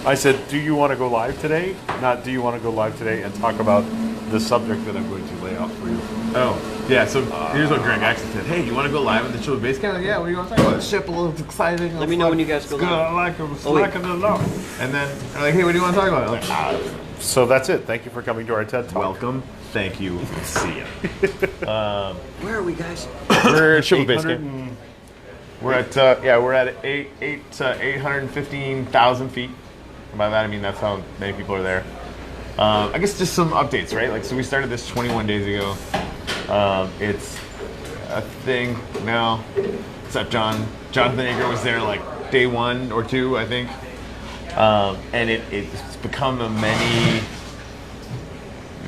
I said, do you want to go live today? Not do you want to go live today and talk about the subject that I'm going to lay out for you. Oh, yeah, so here's what Greg actually said. Hey, you want to go live on the Shipple BaseCamp? Like, yeah, what do you want to talk about? Shipple, it's exciting. Let me know when you guys go live. I like them, slacking it up. And then, they're like, hey, what do you want to talk about? I'm like, So that's it. Thank you for coming to our TED Talk. welcome. Thank you. See ya. Where are we, guys? We're at Shipple 800 BaseCamp. We're at 815,000 feet. And by that I mean that's how many people are there. I guess just some updates, right? Like, so we started this 21 days ago. It's a thing now. Except Jonathan Ager was there like day 1 or 2, I think. And it's become a many.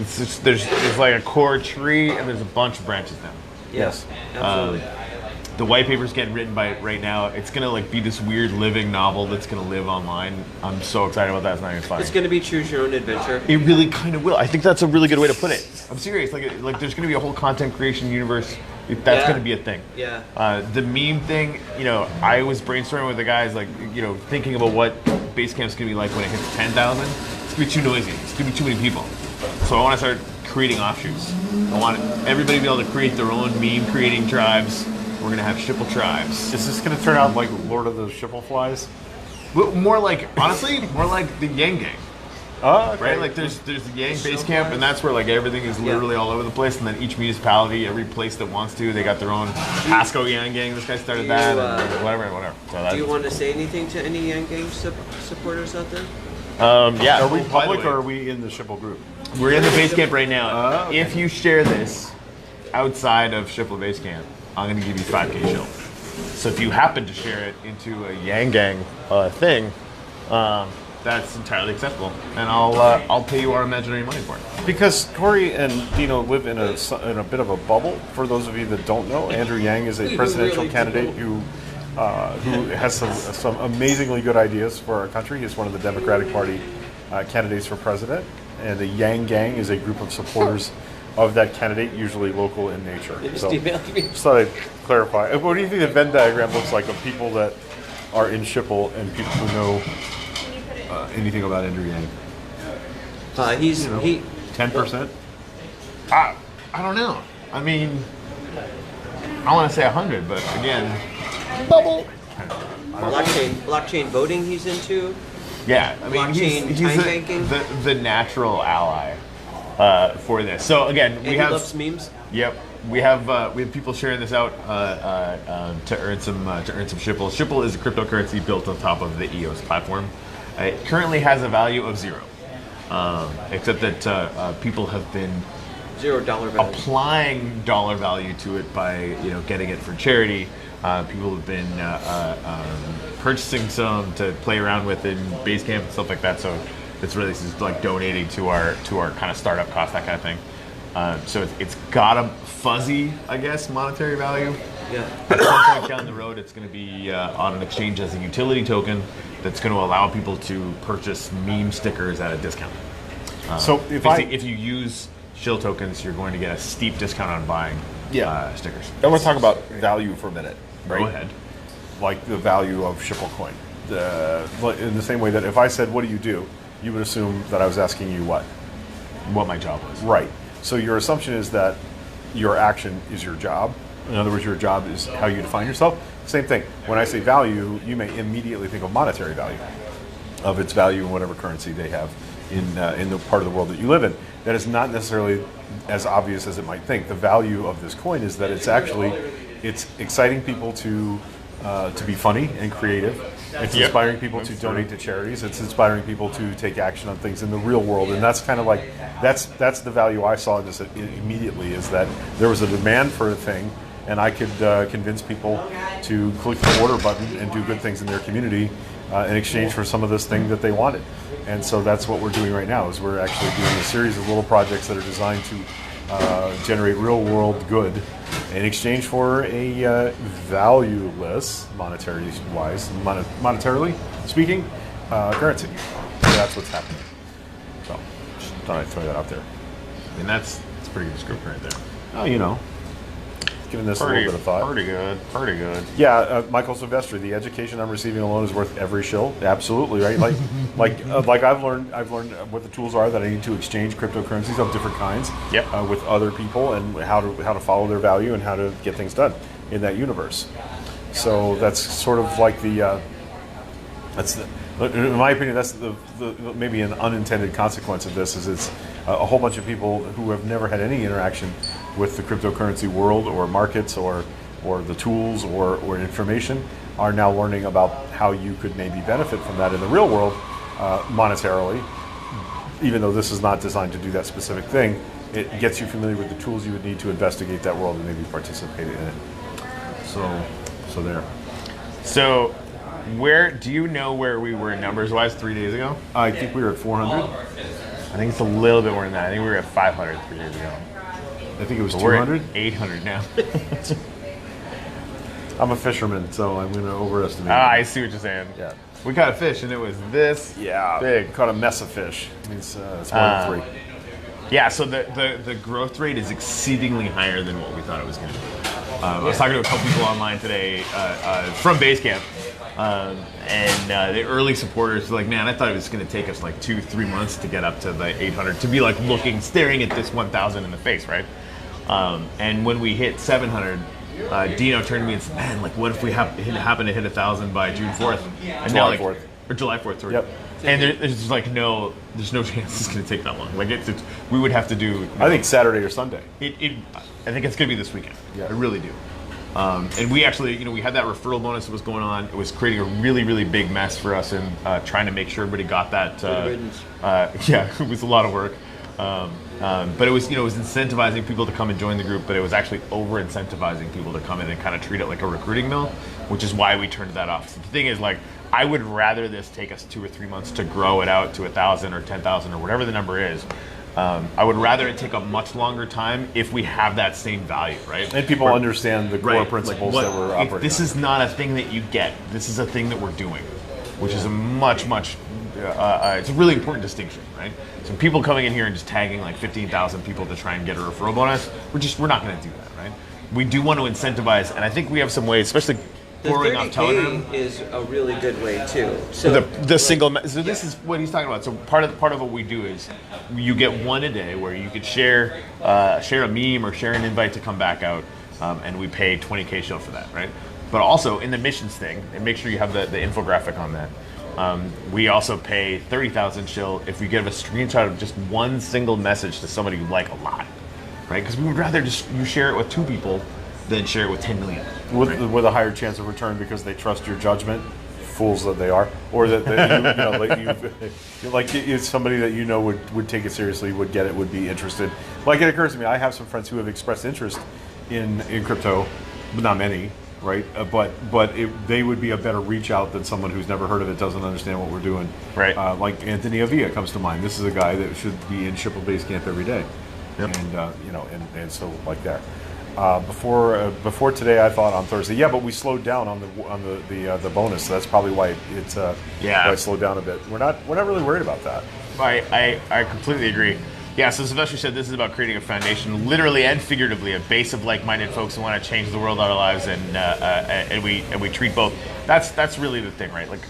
It's just, there's like a core tree and there's a bunch of branches now. Yes, absolutely. The white paper's getting written by right now. It's gonna like be this weird living novel that's gonna live online. I'm so excited about that. It's not even funny. It's going to be choose your own adventure. It really kind of will. I think that's a really good way to put it. I'm serious. Like there's gonna be a whole content creation universe. That's gonna be a thing. Yeah. The meme thing. I was brainstorming with the guys, like thinking about what Basecamp's gonna be like when it hits 10,000. It's gonna be too noisy. It's gonna be too many people. So I want to start creating offshoots. I want everybody to be able to create their own meme creating tribes. We're going to have Shipple tribes. Is this going to turn out like Lord of the Shipple Flies? More like, honestly, more like the Yang Gang. Oh, okay. Right? Like there's the Yang Basecamp, and that's where like everything is literally all over the place, and then each municipality, every place that wants to, they got their own Pasco Yang Gang. This guy started that, and whatever. So Do you want to say anything to any Yang Gang supporters out there? Yeah. Are we public or are we in the Shipple group? We're in the Basecamp right now. Okay. If you share this outside of Shipple Basecamp, I'm going to give you 5K shill. So if you happen to share it into a Yang Gang thing, that's entirely acceptable, and I'll pay you our imaginary money for it. Because Corey and Dino live in a bit of a bubble. For those of you that don't know, Andrew Yang is a presidential candidate who has some amazingly good ideas for our country. He's one of the Democratic Party candidates for president, and the Yang Gang is a group of supporters of that candidate, usually local in nature. So, just thought I'd clarify. What do you think the Venn diagram looks like of people that are in Shipple and people who know anything about Andrew Yang? He's 10%? I don't know. I mean, I want to say 100, but again, bubble. blockchain voting. He's into. Yeah, I mean, blockchain he's time banking. the natural ally for this. So again, And he loves memes. Yep, we have people sharing this out to earn some Shipple. Shipple is a cryptocurrency built on top of the EOS platform. It currently has a value of 0, except that people have been $0 value. applying dollar value to it by getting it for charity. People have been purchasing some to play around with in Basecamp and stuff like that. So it's really just like donating to our kind of startup cost, that kind of thing. So it's got a fuzzy, I guess, monetary value. Yeah. At some point down the road, it's going to be on an exchange as a utility token that's going to allow people to purchase meme stickers at a discount. So if you use shill tokens, you're going to get a steep discount on buying stickers. I want to talk about value for a minute. Right? Go ahead. Like the value of Shipple coin. In the same way that if I said, what do? You would assume that I was asking you what? What my job was. Right. So your assumption is that your action is your job. In other words, your job is how you define yourself. Same thing. When I say value, you may immediately think of monetary value, of its value in whatever currency they have in the part of the world that you live in. That is not necessarily as obvious as it might think. The value of this coin is that it's exciting people to be funny and creative. It's inspiring people to donate to charities. It's inspiring people to take action on things in the real world, and that's kind of like that's the value I saw in this immediately. Is that there was a demand for a thing, and I could convince people to click the order button and do good things in their community in exchange for some of this thing that they wanted. And so that's what we're doing right now. Is we're actually doing a series of little projects that are designed to generate real world good in exchange for a valueless, monetarily speaking, currency. So that's what's happening. So just thought I'd throw that out there. I mean, that's a pretty good description right there. Oh, given this a little bit of thought. Pretty good. Yeah, Michael Silvestri, the education I'm receiving alone is worth every shill. Absolutely, right? Like I've learned what the tools are that I need to exchange cryptocurrencies of different kinds with other people, and how to follow their value and how to get things done in that universe. So that's sort of like in my opinion, that's the maybe an unintended consequence of this. Is it's a whole bunch of people who have never had any interaction with the cryptocurrency world or markets or the tools or information are now learning about how you could maybe benefit from that in the real world monetarily. Even though this is not designed to do that specific thing, it gets you familiar with the tools you would need to investigate that world and maybe participate in it. So there. So, do you know where we were numbers-wise 3 days ago? I think we were at 400. I think it's a little bit more than that. I think we were at 500 3 days ago. I think it was We're 200. at 800 now. I'm a fisherman, so I'm going to overestimate. I see what you're saying. Yeah. We caught a fish, and it was this big. Caught a mess of fish. It means it's more than 3. Yeah, so the growth rate is exceedingly higher than what we thought it was going to be. I was talking to a couple people online today from Basecamp, and the early supporters were like, man, I thought it was going to take us like 2-3 months to get up to the 800, to be like staring at this 1,000 in the face, right? And when we hit 700, Dino turned to me and said, man, like, what if we happen to hit 1,000 by June 4th? And now, July 4th. Or July 4th, sorry. Yep. And there's like there's no chance it's going to take that long. Like we would have to do. I think Saturday or Sunday. I think it's going to be this weekend. Yeah. I really do. And we actually, we had that referral bonus that was going on. It was creating a really, really big mess for us in trying to make sure everybody got that. Yeah, it was a lot of work. But it was, it was incentivizing people to come and join the group, but it was actually over incentivizing people to come in and kind of treat it like a recruiting mill, which is why we turned that off. So the thing is, like, I would rather this take us 2 or 3 months to grow it out to 1,000 or 10,000 or whatever the number is. I would rather it take a much longer time if we have that same value, right? And people understand the core principles that we're operating This is not a thing that you get. This is a thing that we're doing, which is a much it's a really important distinction, right? So people coming in here and just tagging like 15,000 people to try and get a referral bonus, we're not going to do that, right? We do want to incentivize, and I think we have some ways, especially pouring off Telegram. is a really good way too. So the single. So this is what he's talking about. So part of what we do is you get one a day where you could share a meme or share an invite to come back out, and we pay 20K shill for that, right? But also in the missions thing, and make sure you have the infographic on that. We also pay 30,000 shill if you give a screenshot of just one single message to somebody you like a lot, right? Because we would rather just you share it with 2 people than share it with 10 million. With a higher chance of return because they trust your judgment, fools that they are, or that like it's somebody that would take it seriously, would get it, would be interested. Like, it occurs to me, I have some friends who have expressed interest in crypto, but not many, right? But they would be a better reach out than someone who's never heard of it, doesn't understand what we're doing. Right. Like Anthony Avia comes to mind. This is a guy that should be in SHipple Basecamp every day. Yep. And and so like that. Before today, I thought on Thursday, but we slowed down on the bonus. So that's probably why why it slowed down a bit. We're not really worried about that. I completely agree. Yeah, so Sylvester said this is about creating a foundation, literally and figuratively, a base of like-minded folks who want to change the world, our lives, and we treat both. That's really the thing, right? Like,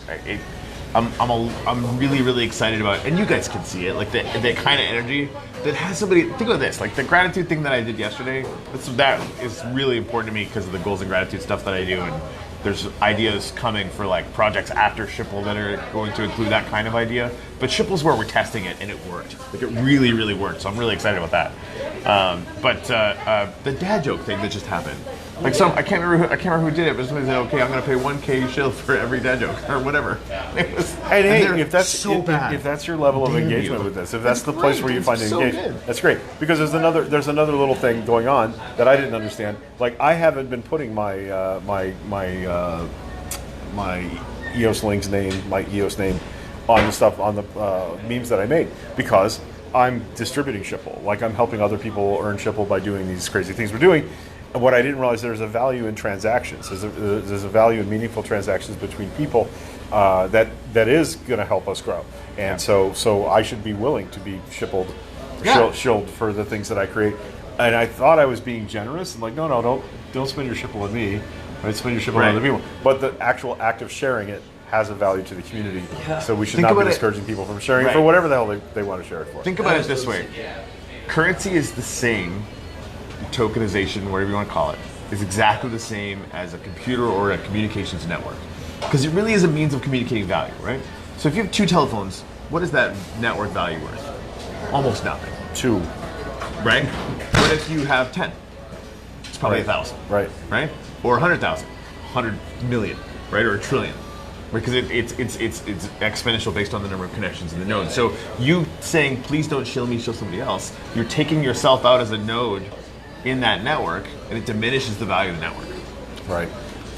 I'm really, really excited about it, and you guys can see it, like the kind of energy that has somebody. Think about this, like the gratitude thing that I did yesterday. That is really important to me because of the goals and gratitude stuff that I do, and there's ideas coming for like projects after Shipple that are going to include that kind of idea. But Shipple's where we're testing it, and it worked. Like, it really, really worked. So I'm really excited about that. But the dad joke thing that just happened. Like, I can't remember who did it, but somebody said, "Okay, I'm going to pay 1K shill for every dad joke or whatever." If that's your level of engagement with this, if that's the place where you find engagement, that's great. Because there's another little thing going on that I didn't understand. Like, I haven't been putting my EOS links name, my EOS name, on the stuff on the memes that I made because I'm distributing Shipple. Like, I'm helping other people earn Shipple by doing these crazy things we're doing. And what I didn't realize, there's a value in transactions. There's a value in meaningful transactions between people that is going to help us grow. And so I should be willing to be shilled for the things that I create. And I thought I was being generous and like, no, don't spend your Shipple on me. Right? Spend your Shipple on Right. other people. But the actual act of sharing it has a value to the community. Yeah. So we should Think not be about it- discouraging people from sharing it Right. for whatever the hell they want to share it for. Think about it this way. Currency is the same, tokenization, whatever you want to call it, is exactly the same as a computer or a communications network. Because it really is a means of communicating value, right? So if you have 2 telephones, what is that network value worth? Almost nothing, 2. right? What if you have 10? It's probably 1,000, Right. right? Or 100,000, 100 million, right? Or a trillion. Because it's exponential based on the number of connections in the node. So you saying, please don't shill me, shill somebody else, you're taking yourself out as a node in that network, and it diminishes the value of the network. Right.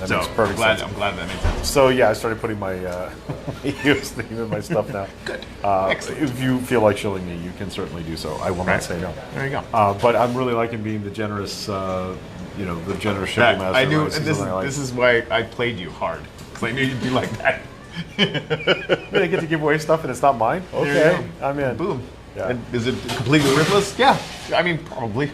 That So makes perfect sense. I'm glad that makes sense. So yeah, I started putting my EOS theme in my stuff now. Good. Excellent. If you feel like shilling me, you can certainly do so. I will Right. not say no. There you go. But I'm really liking being the generous, the generous Shipple That, master. I knew, right? and Something I like. this is why I played you hard. Because I knew you'd be like that. I get to give away stuff and it's not mine. There you Okay, go. I'm in. Boom. Yeah. And is it completely worthless? Yeah. I mean, probably.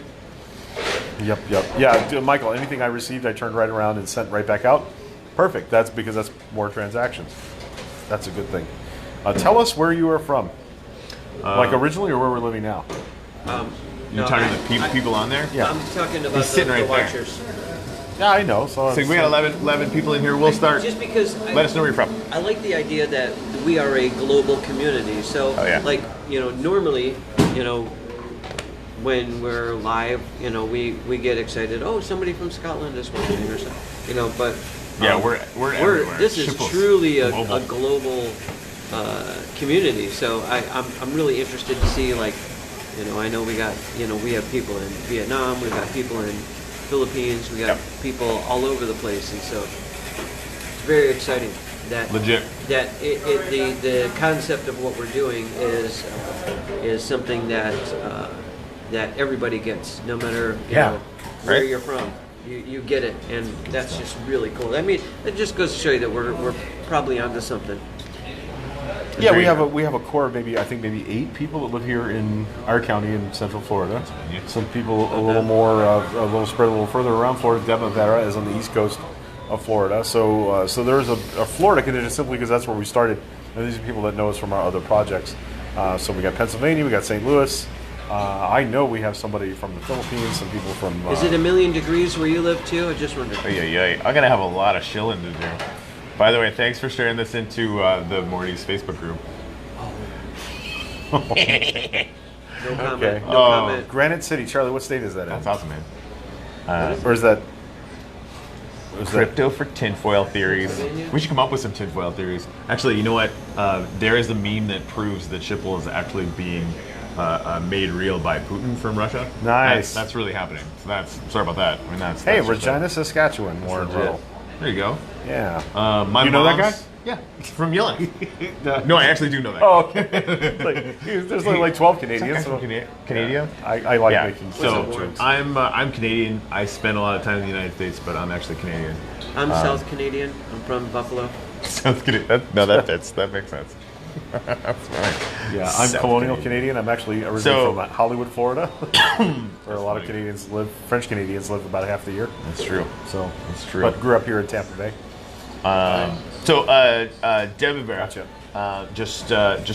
Yep. Yeah, Michael. Anything I received, I turned right around and sent right back out. Perfect. That's because that's more transactions. That's a good thing. Tell us where you are from, like originally, or where we're living now. You're talking to the people on there? Yeah. I'm talking about sitting the right there. watchers. Yeah, I know. So, So we got 11 people in here. We'll start. Just because Let us know where you're from. I like the idea that we are a global community. So, Oh, yeah. like, normally, when we're live, we get excited. Oh, somebody from Scotland is watching or something. But Yeah, we're everywhere. this is Shipple's truly a global. global community. So I'm really interested to see, like, I know we got, we have people in Vietnam, we've got people in Philippines, we got Yep. people all over the place, and so it's very exciting that Legit. that the concept of what we're doing is something that that everybody gets, no matter where Right. you're from. You get it, and that's just really cool. I mean, it just goes to show you that we're probably onto something. Yeah, we There you have a core of maybe 8 people that live here in our county in Central Florida. Yeah. Some people a little more, a little spread a little further around Florida. Devonera is on the east coast of Florida. So there's a Florida contingent simply because that's where we started. And these are people that know us from our other projects. So we got Pennsylvania, we got St. Louis. I know we have somebody from the Philippines, some people from. Is it a million degrees where you live too? I just wondered. Yeah. I'm gonna have a lot of shilling to do. By the way, thanks for sharing this into the Morty's Facebook group. No comment. Okay. No comment. Granite City, Charlie? What state is that in? That's awesome, man. Or is that? Is that Crypto for tinfoil theories. Pennsylvania? We should come up with some tinfoil theories. Actually, you know what? There is a meme that proves that Shipple is actually being made real by Putin from Russia. Nice. That's really happening. So sorry about that. I mean, that's Hey, just Regina, Saskatchewan, more legit. rural. There you go. Yeah. My You know that mom's- guy? Yeah, from Yellen. No, I actually do know that. Oh, okay. There's like 12 Canadians. From So Canada. I like Yeah. making So jokes. I'm Canadian. I spend a lot of time in the United States, but I'm actually Canadian. I'm South Canadian. I'm from Buffalo. Sounds good. That fits. That makes sense. That's right. Yeah, I'm South colonial Canadian. Canadian. I'm actually originally So- from Hollywood, Florida, where a lot of funny. Canadians live. French Canadians live about half the year. That's true. So That's true. But grew up here in Tampa Bay. Devin Vera Gotcha. just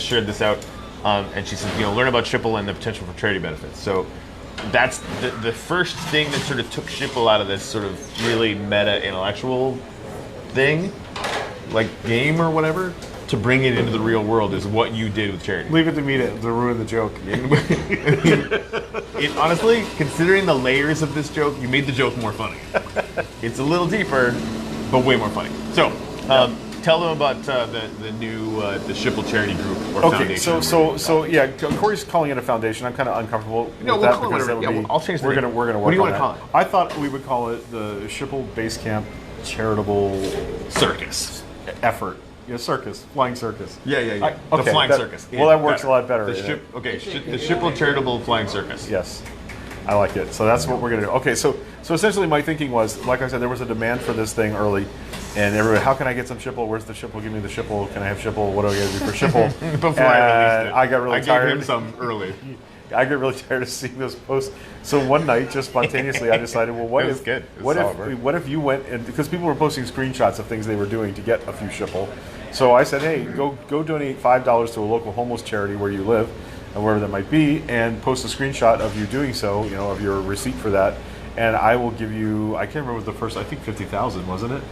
shared this out, and she said, learn about Shipple and the potential for charity benefits. So that's the first thing that sort of took Shipple out of this sort of really meta intellectual thing, like game or whatever, to bring it into the real world is what you did with charity. Leave it to me to ruin the joke. Honestly, considering the layers of this joke, you made the joke more funny. It's a little deeper, but way more funny. So, tell them about the new the Shipple charity group or Okay, foundation. so yeah, Corey's calling it a foundation. I'm kind of uncomfortable No, with we'll that call it because whatever. that would Yeah, be. I'll change the We're name. gonna work What do you on wanna call that. it? I thought we would call it the Shipple Basecamp Charitable Circus. Effort. Yeah, circus, flying circus. Yeah. Okay, The flying that- circus. well, that works a lot better The in ship. it. Okay, the Shipple charitable flying circus. Yes, I like it. So that's what we're gonna do. Okay, so essentially my thinking was, like I said, there was a demand for this thing early, and everybody, how can I get some Shipple? Where's the Shipple? Give me the Shipple. Can I have Shipple? What do I gotta do for Shipple? Before I released it, I got really I tired. gave him some early. I get really tired of seeing those posts. So one night, just spontaneously, I decided, well, what It was if good. It was solid work. what if you went and, because people were posting screenshots of things they were doing to get a few SHipple. So I said, hey, go donate $5 to a local homeless charity where you live, and wherever that might be, and post a screenshot of you doing so, of your receipt for that, and I will give you, I can't remember what the first, I think 50,000, wasn't it?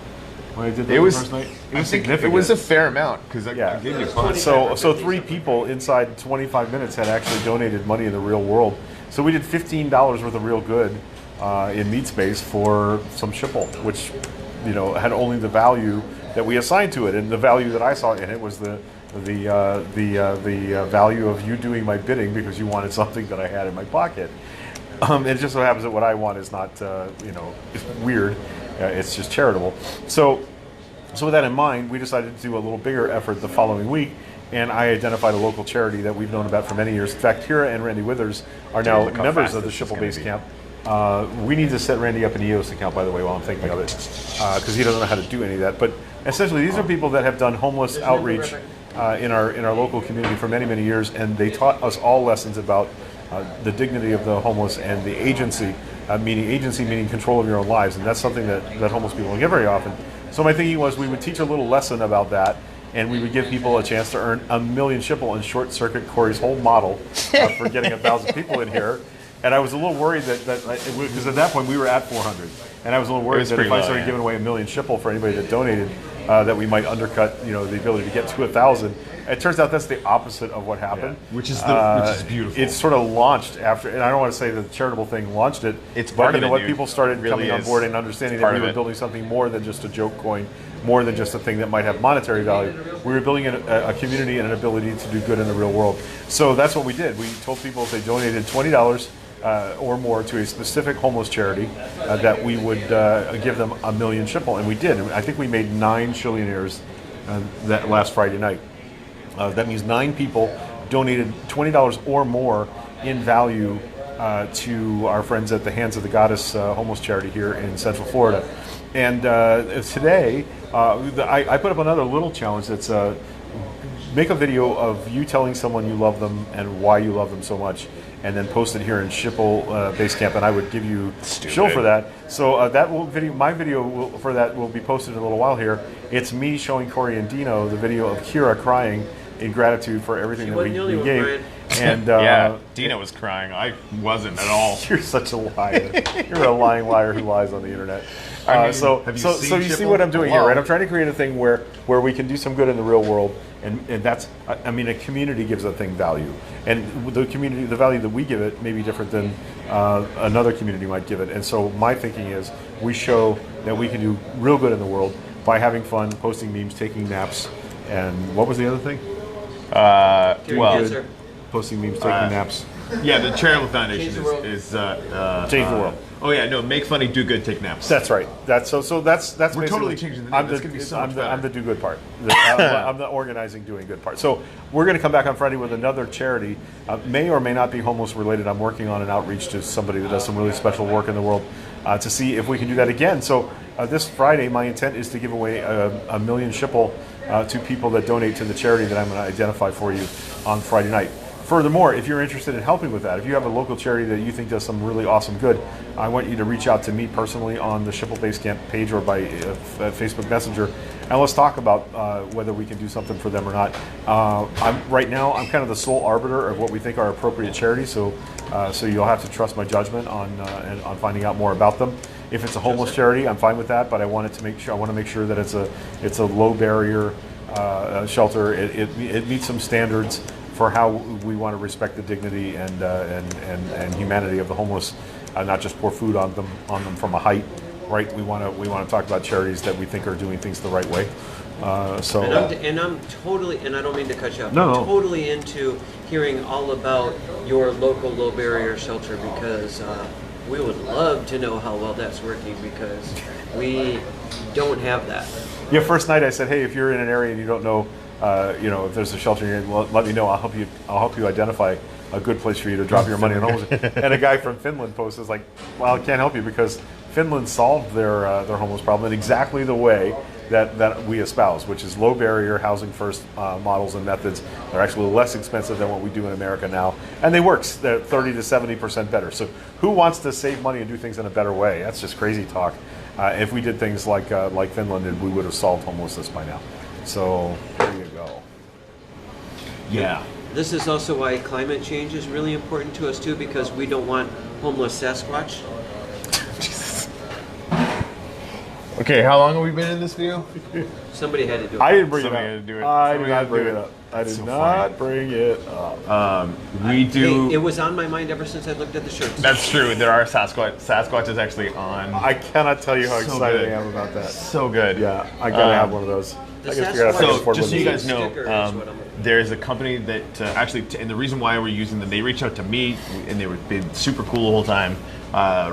When I did that It was the first night? It I was think significant. It was a fair amount because I Yeah. gave you fun. So 3 people inside 25 minutes had actually donated money in the real world. So we did $15 worth of real good in Meat Space for some SHipple, which had only the value that we assigned to it, and the value that I saw in it was the value of you doing my bidding because you wanted something that I had in my pocket. It just so happens that what I want is not it's weird. It's just charitable. So with that in mind, we decided to do a little bigger effort the following week, and I identified a local charity that we've known about for many years. In fact, Kira and Randy Withers are now Look how members fast of the this is SHipple gonna BaseCamp. We need to set Randy up an EOS account, by the way, while I'm thinking of it, because he doesn't know how to do any of that. But essentially, these are people that have done homeless outreach in our local community for many, many years, and they taught us all lessons about the dignity of the homeless and the agency, meaning control of your own lives, and that's something that homeless people don't get very often. So my thinking was we would teach a little lesson about that, and we would give people a chance to earn 1,000,000 SHipple and short circuit Corey's whole model for getting 1,000 people in here. And I was a little worried that because at that point we were at 400, and I was a little worried that if I started giving away 1,000,000 SHipple for anybody that donated, that we might undercut the ability to get to 1,000. It turns out that's the opposite of what happened. Yeah, which is beautiful. It's sort of launched after, and I don't want to say the charitable thing launched it. It's but part of it, what dude. people started Really coming on is. board and understanding It's that part we of were it. building something more than just a joke coin, more than just a thing that might have monetary value. We were building a community and an ability to do good in the real world. So that's what we did. We told people if they donated $20 or more to a specific homeless charity, that we would give them 1,000,000 SHipple, and we did. I think we made 9 shillionaires that last Friday night. That means 9 people donated $20 or more in value to our friends at the Hands of the Goddess homeless charity here in Central Florida. And today, I put up another little challenge that's make a video of you telling someone you love them and why you love them so much, and then post it here in SHipple Basecamp, and I would give you shill for that. So my video for that will be posted in a little while here. It's me showing Corey and Dino the video of Kira crying in gratitude for everything that we gave. And yeah, Dina was crying. I wasn't at all. You're such a liar. You're a lying liar who lies on the internet. I mean, So have you you seen see SHipple? what I'm doing here, Hello? right? I'm trying to create a thing where we can do some good in the real world, and that's, I mean, a community gives a thing value, and the value that we give it may be different than another community might give it. And so my thinking is we show that we can do real good in the world by having fun, posting memes, taking naps, and what was the other thing? Posting memes, taking naps. Yeah, the charitable foundation Change the world. is Change the world. Oh yeah, no, make funny, do good, take naps. That's right. That's We're basically, totally changing the name. I'm That's gonna be so much better. I'm the do good part. I'm the organizing, doing good part. So we're going to come back on Friday with another charity. May or may not be homeless related. I'm working on an outreach to somebody that does some really special work in the world to see if we can do that again. So this Friday, my intent is to give away 1,000,000 SHipple to people that donate to the charity that I'm going to identify for you on Friday night. Furthermore, if you're interested in helping with that, if you have a local charity that you think does some really awesome good, I want you to reach out to me personally on the SHipple Basecamp page or by Facebook Messenger, and let's talk about whether we can do something for them or not. Right now, I'm kind of the sole arbiter of what we think are appropriate charities, so you'll have to trust my judgment on finding out more about them. If it's a homeless charity, I'm fine with that, but I want to make sure that it's a low barrier shelter. It meets some standards for how we want to respect the dignity and humanity of the homeless, not just pour food on them from a height, right? We want to talk about charities that we think are doing things the right way. And I'm totally, and I don't mean to cut you off. No. I'm totally into hearing all about your local low barrier shelter, because we would love to know how well that's working, because we don't have that. Yeah, first night I said, hey, if you're in an area and you don't know, if there's a shelter here, well, let me know. I'll help you identify a good place for you to drop your money on homeless. And a guy from Finland posted, like, well, I can't help you because Finland solved their homeless problem in exactly the way that we espouse, which is low barrier, housing first models and methods. They're actually less expensive than what we do in America now, and they work. They're 30 to 70% better. So who wants to save money and do things in a better way? That's just crazy talk. If we did things like Finland did, we would have solved homelessness by now. So there you go. Yeah. This is also why climate change is really important to us too, because we don't want homeless Sasquatch. Okay, how long have we been in this video? Somebody had to do it. I didn't bring Somebody it had up. to do it. I did Somebody not had to bring do it it. up. I did So not funny. bring it up. We do. It was on my mind ever since I looked at the shirts. That's true. There are Sasquatch. Sasquatch is actually on. I cannot tell you how So excited good. I am about that. So good. Yeah, I gotta have one of those. The I gotta figure out if I can Sasquatch- So, afford just so one you of guys those. know, Sticker is what I'm- there's a company that actually, and the reason why we're using them, they reached out to me, and they were been super cool the whole time.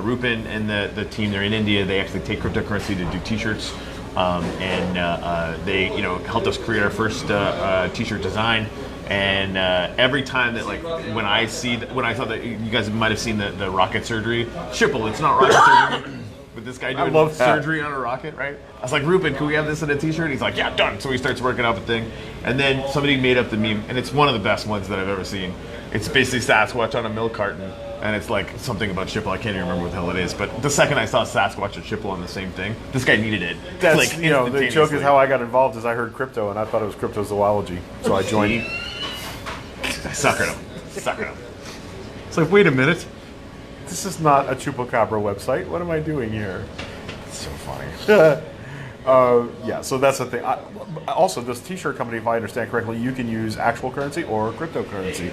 Rupin and the team, they're in India. They actually take cryptocurrency to do T-shirts, and they, helped us create our first T-shirt design. And every time that, like, when I saw that, you guys might have seen the rocket surgery. SHipple, it's not rocket surgery. But this guy doing love that. surgery on a rocket, right? I was like, Reuben, can we have this in a T-shirt? He's like, yeah, done. So he starts working up a thing, and then somebody made up the meme, and it's one of the best ones that I've ever seen. It's basically Sasquatch on a milk carton, and it's like something about SHipple. I can't even remember what the hell it is. But the second I saw Sasquatch and SHipple on the same thing, this guy needed it. That's, like, the joke is instantaneously. how I got involved is I heard crypto and I thought it was cryptozoology. So I joined. I suckered him. Suckered him. It's like, wait a minute. This is not a Chupacabra website. What am I doing here? It's so funny. Yeah, so that's the thing. Also, this T-shirt company, if I understand correctly, you can use actual currency or cryptocurrency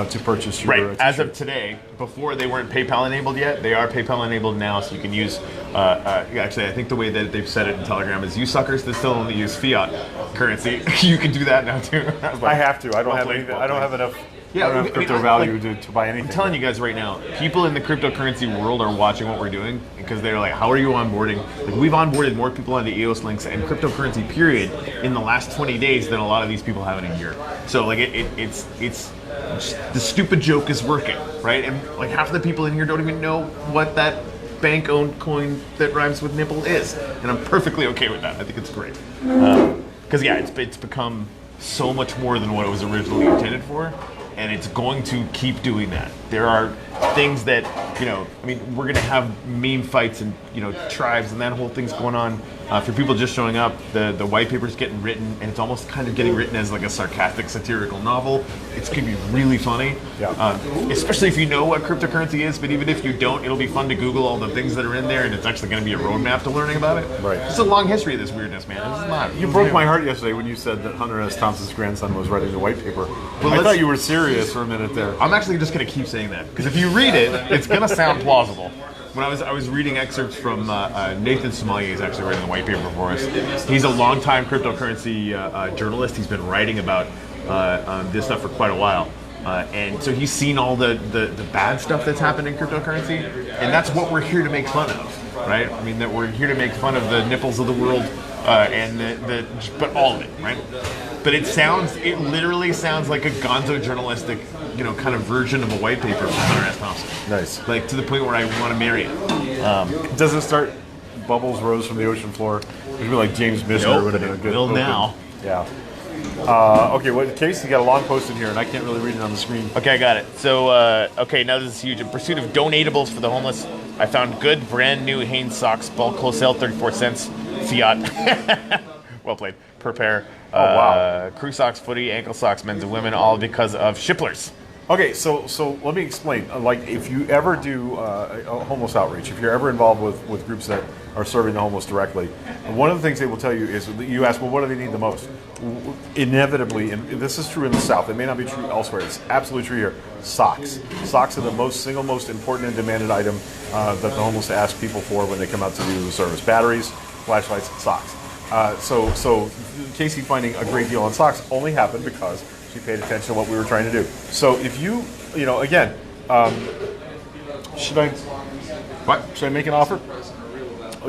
to purchase your Right. T-shirt. As of today, before they weren't PayPal enabled yet, they are PayPal enabled now, so you can use. Actually, I think the way that they've said it in Telegram is, you suckers that still only use fiat currency, you can do that now too. I have to. I don't Well have played, anything. well I don't played. have enough. Yeah, I don't I have mean, crypto I- value like, to buy anything. I'm telling you guys right now, people in the cryptocurrency world are watching what we're doing because they're like, how are you onboarding? Like, we've onboarded more people onto EOS links and cryptocurrency period in the last 20 days than a lot of these people have in a year. So like it's the stupid joke is working, right? And like half of the people in here don't even know what that bank-owned coin that rhymes with nipple is, and I'm perfectly okay with that. I think it's great because yeah, it's become so much more than what it was originally intended for, and it's going to keep doing that. There are things that, I mean, we're gonna have meme fights and, tribes and that whole thing's going on. For people just showing up, the white paper's getting written, and it's almost kind of getting written as like a sarcastic, satirical novel. It's gonna be really funny, Yeah. especially if you know what cryptocurrency is, but even if you don't, it'll be fun to Google all the things that are in there, and it's actually gonna be a roadmap to learning about it. Right. It's a long history of this weirdness, man. This is not. You broke my heart yesterday when you said that Hunter S. Thompson's grandson was writing the white paper. I let's- thought you were serious for a minute there. I'm actually just going to keep saying that because if you read it, it's going to sound plausible. When I was reading excerpts from Nathan Sommelier is actually writing the white paper for us. He's a longtime cryptocurrency journalist. He's been writing about this stuff for quite a while. And so he's seen all the bad stuff that's happened in cryptocurrency, and that's what we're here to make fun of, right? I mean, that we're here to make fun of the nipples of the world, and but all of it, right? But it literally sounds like a gonzo journalistic, kind of version of a white paper from Hunter S. Thompson. Nice. Like, to the point where I want to marry it. Does it start? Bubbles rose from the ocean floor. It'd be like James Misner Nope, would have but been a it good. will open. now. Yeah. Okay. Well, Casey got a long post in here, and I can't really read it on the screen. Okay, I got it. So, okay, now this is huge. In pursuit of donatables for the homeless, I found good, brand new Hanes socks, bulk wholesale, 34 cents, fiat. Well played. Per pair. Oh, wow. Crew socks, footy, ankle socks, men's and women, all because of Shipplers. Okay, so let me explain. Like, if you ever do a homeless outreach, if you're ever involved with groups that are serving the homeless directly, one of the things they will tell you is that you ask, well, what do they need the most? Inevitably, and this is true in the South, it may not be true elsewhere, it's absolutely true here, socks. Socks are the single most important and demanded item that the homeless ask people for when they come out to do the service. Batteries, flashlights, socks. So Casey finding a great deal on socks only happened because she paid attention to what we were trying to do. So if you again, should I make an offer?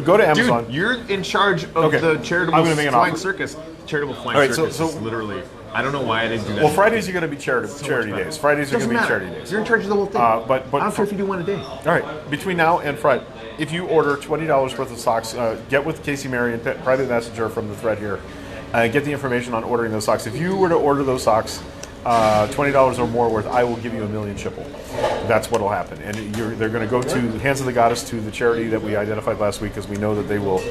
Go to Amazon. Dude, you're in charge of Okay. the charitable I'm gonna make an flying offer. circus. Charitable flying All right, circus so is literally I don't know why I didn't do that. Well, Fridays are going to be charity days. Fridays are going to be charity days. You're in charge of the whole thing. But I don't care if you do one a day. All right, between now and Friday, if you order $20 worth of socks, get with Casey Marion, private messenger from the thread here, get the information on ordering those socks. If you were to order those socks, $20 or more worth, I will give you a Million SHipple. That's what will happen, and they're going to go to Hands of the Goddess, to the charity that we identified last week, because we know that they will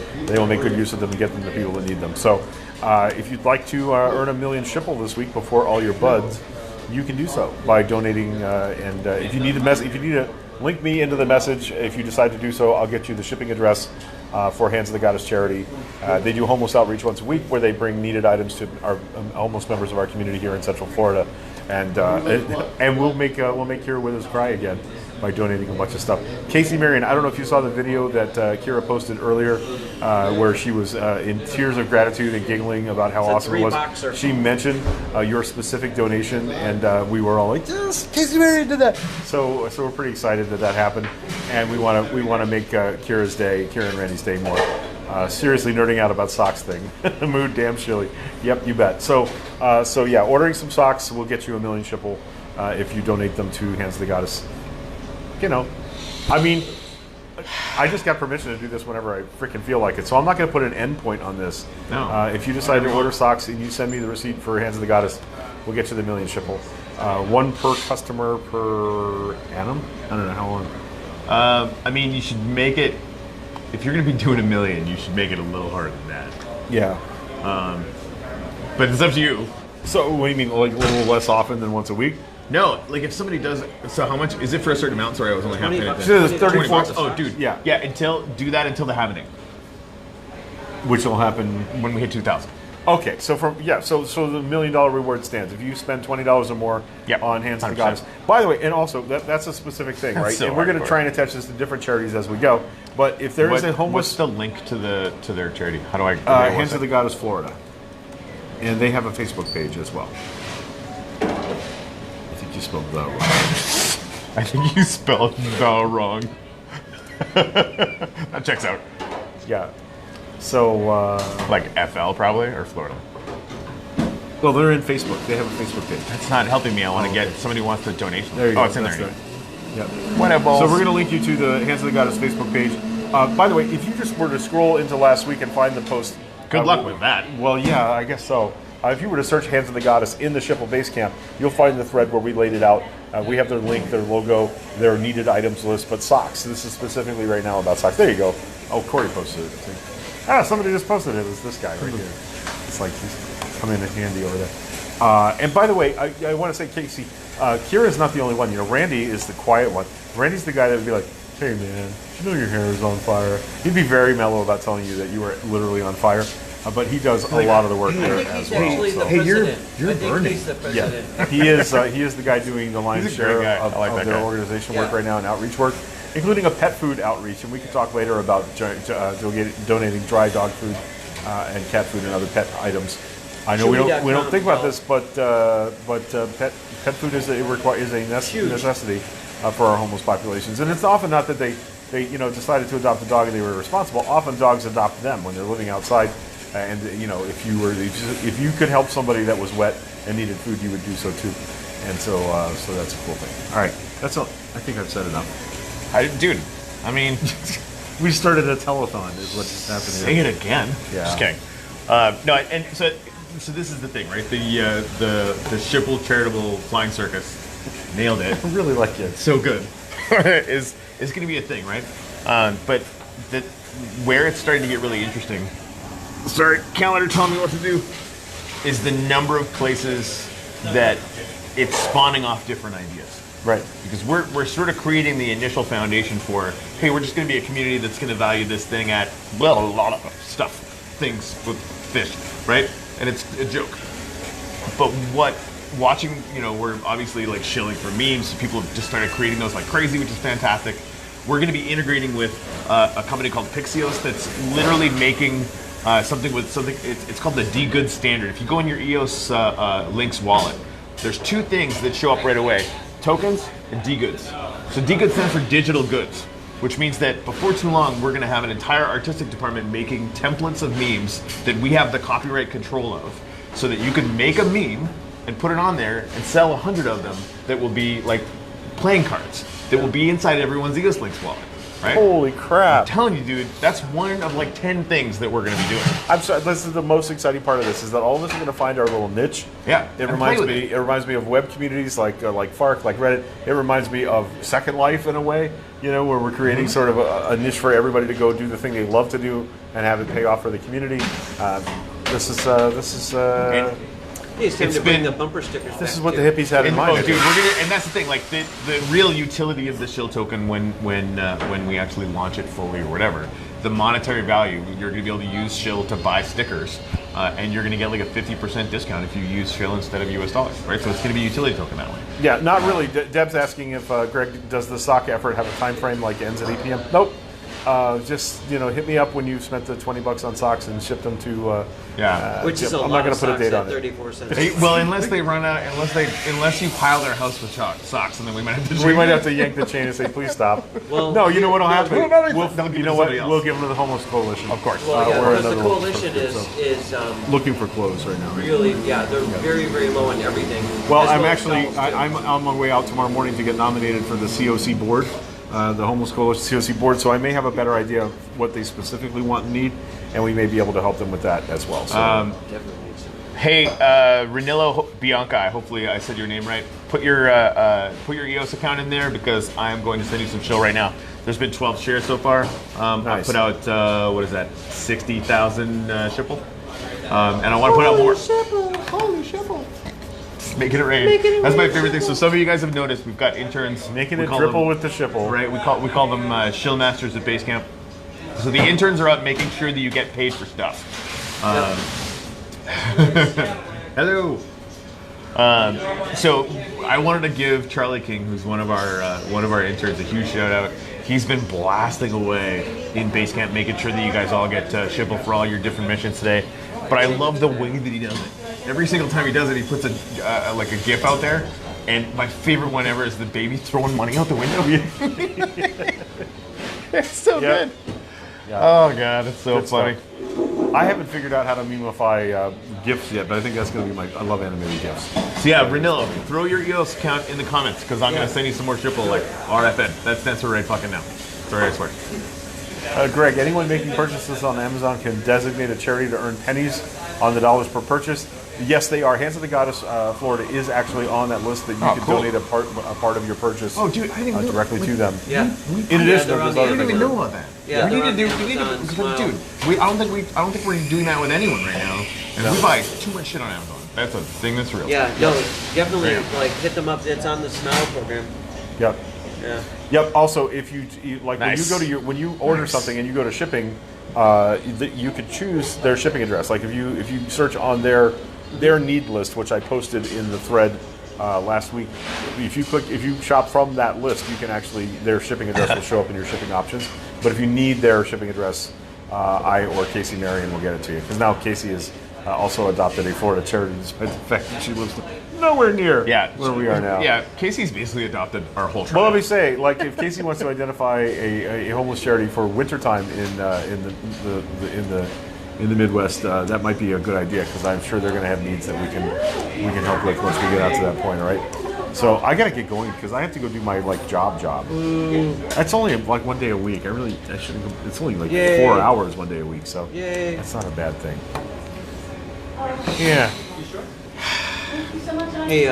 make good use of them and get them to people that need them. So, if you'd like to earn a Million SHipple this week before all your buds, you can do so by donating. And if you need to link me into the message, if you decide to do so, I'll get you the shipping address for Hands of the Goddess charity. They do homeless outreach once a week, where they bring needed items to our homeless members of our community here in Central Florida, and we'll make Kira Withers cry again by donating a bunch of stuff. Casey Marion, I don't know if you saw the video that Kira posted earlier, where she was in tears of gratitude and giggling about how awesome it was. Boxer. She mentioned your specific donation, and we were all like, "Yes, Casey Marion did that." So we're pretty excited that happened, and we want to make Kira and Randy's day more. Seriously nerding out about socks thing. The mood damn chilly. Yep, you bet. So yeah, ordering some socks will get you a Million SHipple if you donate them to Hands of the Goddess. You know, I mean, I just got permission to do this whenever I freaking feel like it, so I'm not going to put an end point on this. No. If you decide to order socks and you send me the receipt for Hands of the Goddess, we'll get you the Million SHipple. One per customer per annum? I don't know how long. I mean, you should make it, if you're going to be doing a million, you should make it a little harder than that. Yeah. But it's up to you. So what do you mean, like a little less often than once a week? No, like if somebody does, so how much, is it for a certain amount? Sorry, I was only half minute. So it's 20 34. bucks? Oh, dude. Yeah. Yeah, do that until the happening, Which will happen. when we hit 2,000. Okay, so the $1 million reward stands. If you spend $20 or more Yep, on Hands of the 100%. Goddess. By the way, and also that's a specific thing, right? so and we're going to hardcore. try and attach this to different charities as we go. But if there is a What's homeless the link to their charity? How do I? Hands of the Goddess Florida, and they have a Facebook page as well. I think you spelled that wrong. I think you spelled the wrong. That checks out. Yeah. So, Like FL probably, or Florida. well, they're in Facebook. They have a Facebook page. That's not helping me. I want to get somebody who wants the donation. There you go. Oh, it's in That's there. right. Yeah. Whatever. So we're going to link you to the Hands of the Goddess Facebook page. By the way, if you just were to scroll into last week and find the post, Good luck with that. Well, yeah, I guess so. If you were to search Hands of the Goddess in the Shipple Basecamp, you'll find the thread where we laid it out. We have their link, their logo, their needed items list, but socks. This is specifically right now about socks. There you go. Oh, Corey posted it. Somebody just posted it. It was this guy right here. It's like he's coming in handy over there. And by the way, I want to say, Casey, Kira's not the only one. You know, Randy is the quiet one. Randy's the guy that would be like, "Hey man, you know your hair is on fire." He'd be very mellow about telling you that you were literally on fire. But he does a lot of the work I there think as he's well. actually the So. president. you're I think burning. he's the Yeah, president. he is the guy doing the lion's He's a great share guy. of, I like of that their guy. organization work Yeah. right now and outreach work, including a pet food outreach. And we can talk later about donating dry dog food and cat food and other pet items. I know we don't think about this, but pet food is a necessity for our homeless populations, and it's often not that they decided to adopt a dog and they were responsible. Often dogs adopt them when they're living outside. And if you could help somebody that was wet and needed food, you would do so too. And so that's a cool thing. All right, that's all. I think I've said enough. Dude, I mean, We started a telethon, is what just happened say here. it again. Yeah. Just kidding. No, and so this is the thing, right? The Shipple charitable flying circus, nailed it. I really like it. So good. is going to be a thing, right? But where it's starting to get really interesting. Sorry, calendar telling me what to do. Is the number of places that it's spawning off different ideas. Right. Because we're sort of creating the initial foundation for, hey, we're just going to be a community that's going to value this thing at, well, a lot of things with fish, right? And it's a joke. But watching, we're obviously like shilling for memes. People have just started creating those like crazy, which is fantastic. We're going to be integrating with a company called Pixios that's literally making something. It's called the D-Good standard. If you go in your EOS Links wallet, there's two things that show up right away: tokens and D-Goods. So D-Good stands for digital goods, which means that before too long, we're going to have an entire artistic department making templates of memes that we have the copyright control of. so that you can make a meme and put it on there and sell 100 of them that will be like playing cards that will be inside everyone's EOS wallet. Right? Holy crap. I'm telling you, dude, that's one of like 10 things that we're going to be doing. I'm sorry, this is the most exciting part of this, is that all of us are going to find our little niche. Yeah. It reminds me of web communities like Fark, like Reddit. It reminds me of Second Life in a way, you know, where we're creating sort of a niche for everybody to go do the thing they love to do and have it pay off for the community. It's time to bring the bumper stickers back. This is what the hippies had in mind. Dude, and that's the thing. Like the real utility of the shill token when we actually launch it fully or whatever, the monetary value, you're going to be able to use shill to buy stickers, and you're going to get like a 50% discount if you use shill instead of US dollars, right? So it's going to be a utility token that way. Yeah, not really. Deb's asking if Greg, does the sock effort have a time frame like ends at 8 p.m.? Nope. Just hit me up when you've spent the $20 on socks and shipped them to. Which is a I'm lot not going of to put a socks date at on it. 34 cents. Well, unless they run out, unless you pile their house with socks, and then we might have to. We might have to yank the chain and say, please stop. Well, no, you know what'll happen? You know what? We'll give them to the homeless coalition. Of course. Well, yeah, we're because the another coalition is looking for clothes right now. really, they're very, very low on everything. Well, as I'm as actually towels, too. I'm on my way out tomorrow morning to get nominated for the COC board, the Homeless Coalition COC board. So I may have a better idea of what they specifically want and need, and we may be able to help them with that as well. So. Definitely needs to. Hey, Ranillo Bianca, hopefully I said your name right. Put your EOS account in there because I am going to send you some shill right now. There's been 12 shares so far. I put out, what is that, 60,000 shipple? And I want to put out more. Holy shipple. Making it rain. That's my favorite thing. So some of you guys have noticed we've got interns. Making it dripple with the shipple. Right, we call them shill masters at Basecamp. So the interns are out making sure that you get paid for stuff. Hello. So I wanted to give Charlie King, who's one of our interns, a huge shout out. He's been blasting away in Basecamp, making sure that you guys all get shipple for all your different missions today. But I love the way that he does it. Every single time he does it, he puts a GIF out there. And my favorite one ever is the baby throwing money out the window. It's so good. Yeah. Oh god, it's so funny. I haven't figured out how to memify GIFs yet, but I think that's going to be I love animated GIFs. So yeah, Ranillo, throw your EOS account in the comments because I'm going to send you some more shipple like RFN. That's answer right fucking now. Sorry, I swear. Greg, anyone making purchases on Amazon can designate a charity to earn pennies on the dollars per purchase. Yes, they are. Hands of the Goddess Florida is actually on that list that you can donate a part of your purchase directly to them. Yeah. In addition, they're on there's the other I didn't things. even know about that. Yeah, we need they're to do. on We need Amazon, to, Smile. dude. I don't think we're doing that with anyone right now. And we buy too much shit on Amazon. That's a thing that's real. Yeah, no, definitely Yeah. like hit them up. It's on the Smile program. Yep. Yeah. Yep. Also, if you like Nice. when you order something and you go to shipping, you could choose their shipping address. Like if you search on their need list, which I posted in the thread last week, if you shop from that list, you can actually their shipping address will show up in your shipping options. But if you need their shipping address, I or Casey Marion will get it to you because now Casey has also adopted a Florida charity despite the fact that she lives nowhere near where we are now. Yeah, Casey's basically adopted our whole tribe. Well, let me say, like, if Casey wants to identify a homeless charity for wintertime in the Midwest, that might be a good idea because I'm sure they're going to have needs that we can help with once we get out to that point. All right. So I got to get going because I have to go do my job. That's only like 1 day a week. I shouldn't go. It's only like 4 hours 1 day a week. So that's not a bad thing. Yeah. Hey,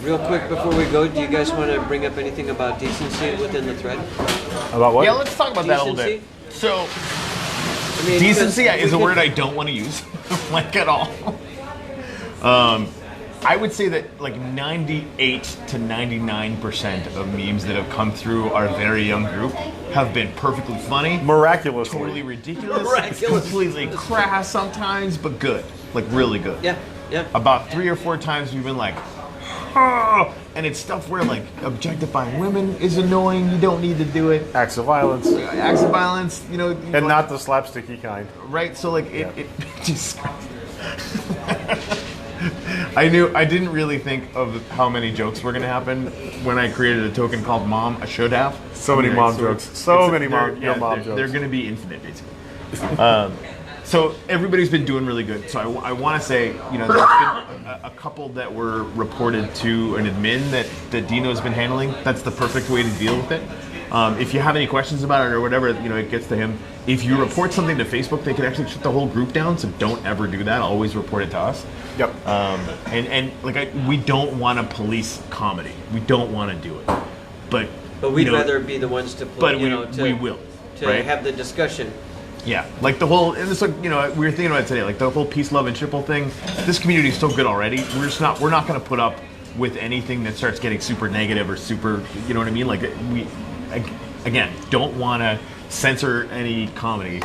real quick before we go, do you guys want to bring up anything about decency within the thread? About what? Yeah, let's talk about that a little bit. So, decency is a word I don't want to use, like at all. I would say that like 98 to 99% of memes that have come through our very young group have been perfectly funny, Miraculously. totally ridiculous, completely crass sometimes, but good, like really good. Yeah. About 3 or 4 times we've been like, oh, and it's stuff where like objectifying women is annoying. You don't need to do it. Acts of violence. Acts of violence, you know, And like, not the slapsticky kind. right. So like it just. I didn't really think of how many jokes were going to happen when I created a token called Mom. I should have. So many mom jokes. So many mom jokes. They're going to be infinite, basically. So everybody's been doing really good. So I want to say, you know, there's been a couple that were reported to an admin that Dino's been handling. That's the perfect way to deal with it. If you have any questions about it or whatever, you know, it gets to him. If you report something to Facebook, they could actually shut the whole group down. So don't ever do that. Always report it to us. Yep. We don't want to police comedy. We don't want to do it. But we'd rather be the ones to, we will, right? have the discussion. Yeah, like the whole, and this, you know, we were thinking about it today, like the whole peace, love, and SHipple thing. This community is so good already. We're not going to put up with anything that starts getting super negative or super, you know what I mean? Like again, don't want to censor any comedy,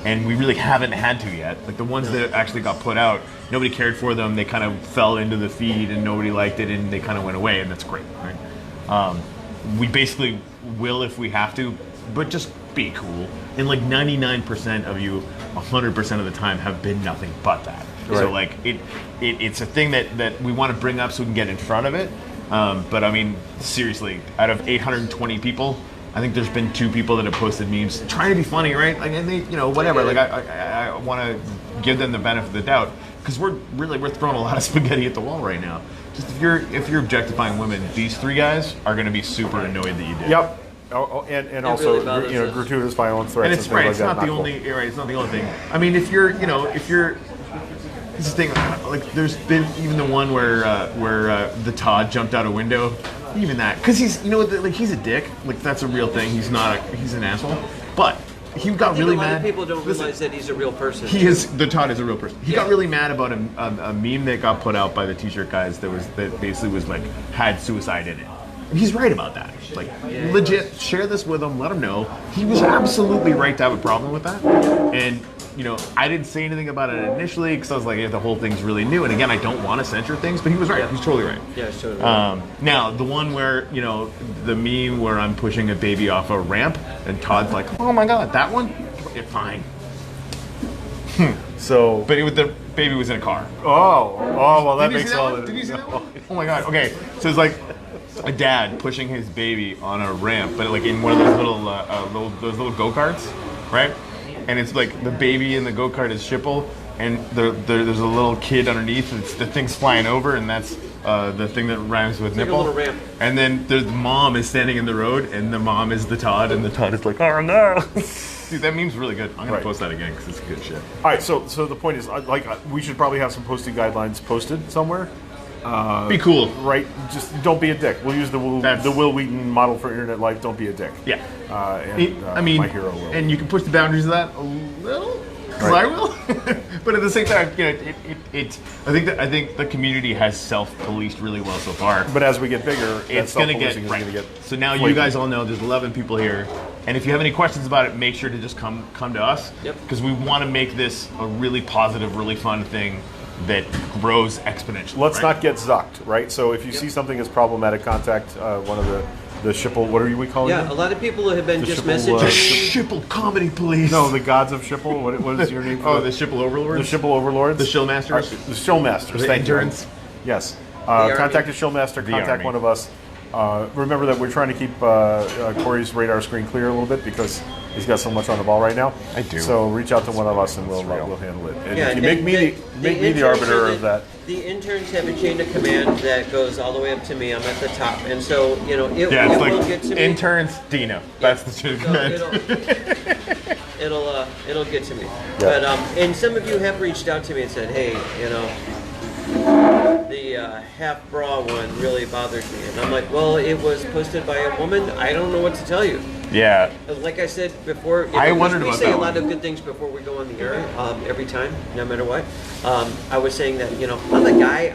and we really haven't had to yet. Like the ones that actually got put out, nobody cared for them. They kind of fell into the feed, and nobody liked it, and they kind of went away, and that's great, right? We basically will if we have to, but just be cool. And like 99% of you, 100% of the time, have been nothing but that. Right. So like it's a thing that we want to bring up so we can get in front of it. But I mean, seriously, out of 820 people, I think there's been 2 people that have posted memes trying to be funny, right? Like, and they, you know, whatever. Like I want to give them the benefit of the doubt because we're throwing a lot of spaghetti at the wall right now. Just if you're objectifying women, these 3 guys are going to be super annoyed that you did. Yep. And also, really you know, gratuitous violence threats. And it's and right. Like It's that, not the cool. only. Right. It's not the only thing. I mean, if you're, this is the thing. Like, there's been even the one where the Todd jumped out a window. Even that, because he's, you know, like he's a dick. Like that's a real thing. He's not. He's an asshole. But he got really mad. A lot of people don't realize that he's a real person. He is. The Todd is a real person. He got really mad about a meme that got put out by the T-shirt guys that basically was like had suicide in it. And he's right about that. Like, legit, share this with him, let him know. He was absolutely right to have a problem with that. And, you know, I didn't say anything about it initially because I was like, the whole thing's really new. And again, I don't want to censor things, but he was right. He's totally right. Yeah, he's totally right. Now, the one where, you know, the meme where I'm pushing a baby off a ramp and Todd's like, oh my God, that one? Yeah, fine. So, But the baby was in a car. well, that Did you makes see that all one? the. Did you see that one? Oh my God. Okay, so it's like a dad pushing his baby on a ramp, but like in one of those little go-karts, right? And it's like the baby in the go-kart is SHipple, and there's a little kid underneath. And the thing's flying over, and that's the thing that rhymes with nipple. Like a little ramp. And then the mom is standing in the road, and the mom is the Todd, and the Todd is like, oh no. Dude, that meme's really good. I'm gonna post that again because it's good shit. All right, so the point is, we should probably have some posting guidelines posted somewhere. Be cool. Right? Just don't be a dick. We'll use the Will Wheaton model for internet life. Don't be a dick. Yeah. I mean, my hero will. And you can push the boundaries of that a little. Because I will. But at the same time, you know, I think the community has self-policed really well so far. But as we get bigger, it's going to get right. So now you guys all know there's 11 people here, and if you have any questions about it, make sure to just come to us. Yep. Because we want to make this a really positive, really fun thing that grows exponentially. Let's not get zucked, right? So if you see something as problematic, contact one of the SHipple. What are we calling them? Yeah, a lot of people have been The just SHipple, messaging. SHipple Comedy Police. No, the gods of SHipple. What is your name? Oh, the SHipple Overlords. The SHipple Overlords. The Shillmasters. The Shillmasters. The Thank you. interns. Yes. Army. Contact a Shillmaster. Contact Army. one of us. Remember that we're trying to keep Corey's radar screen clear a little bit because he's got so much on the ball right now. I do. So reach out to one of us and we'll handle it. And Yeah, if you make me the arbiter of that. The interns have a chain of command that goes all the way up to me. I'm at the top, and so it Yeah, it's will like get to me. interns, Dino. That's the chain of So it'll get to me. But and some of you have reached out to me and said, hey, you know, the half bra one really bothers me, and I'm like, well, it was posted by a woman. I don't know what to tell you. Yeah. Like I said before, I wondered we about say that a lot one. of good things before we go on the air every time, no matter what. I was saying that, you know, I'm a guy.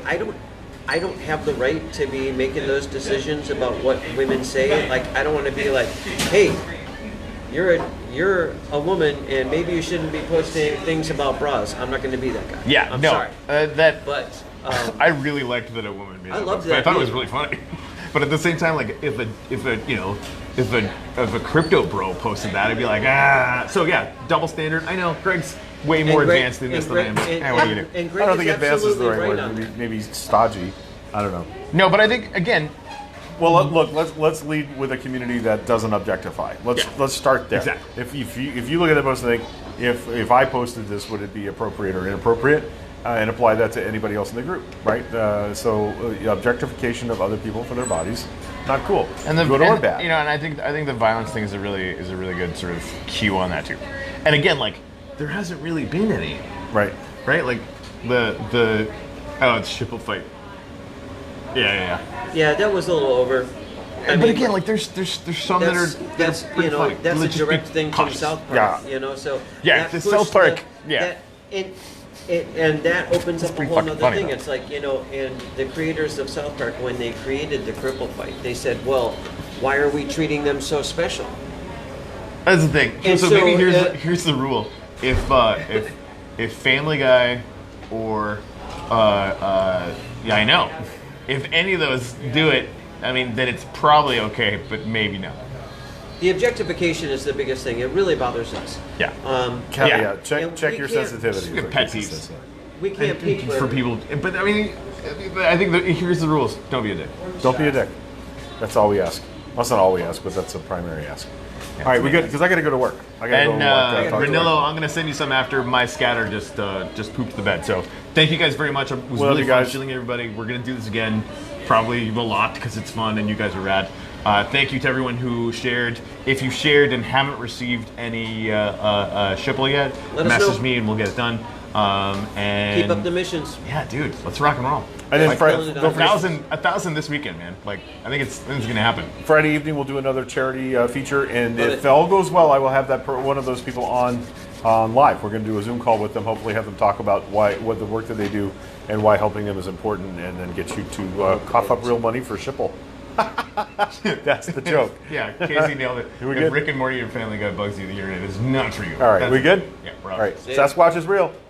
I don't have the right to be making those decisions about what women say. Like, I don't want to be like, hey, you're a woman and maybe you shouldn't be posting things about bras. I'm not going to be that guy. Yeah. I'm no. sorry. But I really liked that a woman made I that loved post. that I thought it was meme. really funny. But at the same time, like if a crypto bro posted that, I'd be like, ah. So yeah, double standard. I know Greg's way more advanced in this than I am. What do you do? And I Greg don't think is advanced is the absolutely right right word. on that. Maybe stodgy. I don't know. No, but I think again, Well, look, let's lead with a community that doesn't objectify. Let's start there. Exactly. If you look at the post and think, if I posted this, would it be appropriate or inappropriate, and apply that to anybody else in the group, right? So objectification of other people for their bodies, not cool. And the, good or bad. You know, and I think the violence thing is a really good sort of cue on that too. And again, like there hasn't really been any. Right. Like the it's Shipple fight. Yeah. Yeah, that was a little over. But again, like there's some that are that's pretty you know funny. that's a Let's just direct be thing from cautious. South Park. Yeah. You know, so Yeah, that the pushed South Park, yeah. And that opens up a pretty whole fucking other funny, thing. though. It's like, you know, and the creators of South Park, when they created the cripple fight, they said, well, why are we treating them so special? That's the thing. And So, so, maybe here's the rule: if Family Guy or I know, if any of those do it, I mean, then it's probably okay, but maybe not. The objectification is the biggest thing. It really bothers us. Yeah. Check And your we can't- sensitivity. Just pet peeves. We can't peek for people, but I mean, I think here's the rules: don't be a dick. Don't be a dick. That's all we ask. Well, that's not all we ask, but that's a primary ask. All right, we good because I got to go to work. I got to go And to work. Ranillo, I'm gonna send you some after my scatter just pooped the bed. So thank you guys very much. It was Love really you fun guys. chilling everybody. We're gonna do this again, probably a lot because it's fun and you guys are rad. Thank you to everyone who shared. If you shared and haven't received any Shipple yet, Let us message know. me and we'll get it done. And Keep up the missions. yeah, dude, let's rock and roll. And then Like Friday, filling it don't out. forget, 1,000 this weekend, man. Like I think it's gonna happen. Friday evening we'll do another charity feature, and Love if it. all goes well, I will have one of those people on live. We're going to do a Zoom call with them. Hopefully, have them talk about what the work that they do and why helping them is important, and then get you to cough up real money for Shipple. That's the joke. Yeah, Casey nailed it. We If good? Rick and Morty or Family Guy bugs you, the internet is not for you. All right, we good? Yeah, we're All out. right, Sasquatch is real.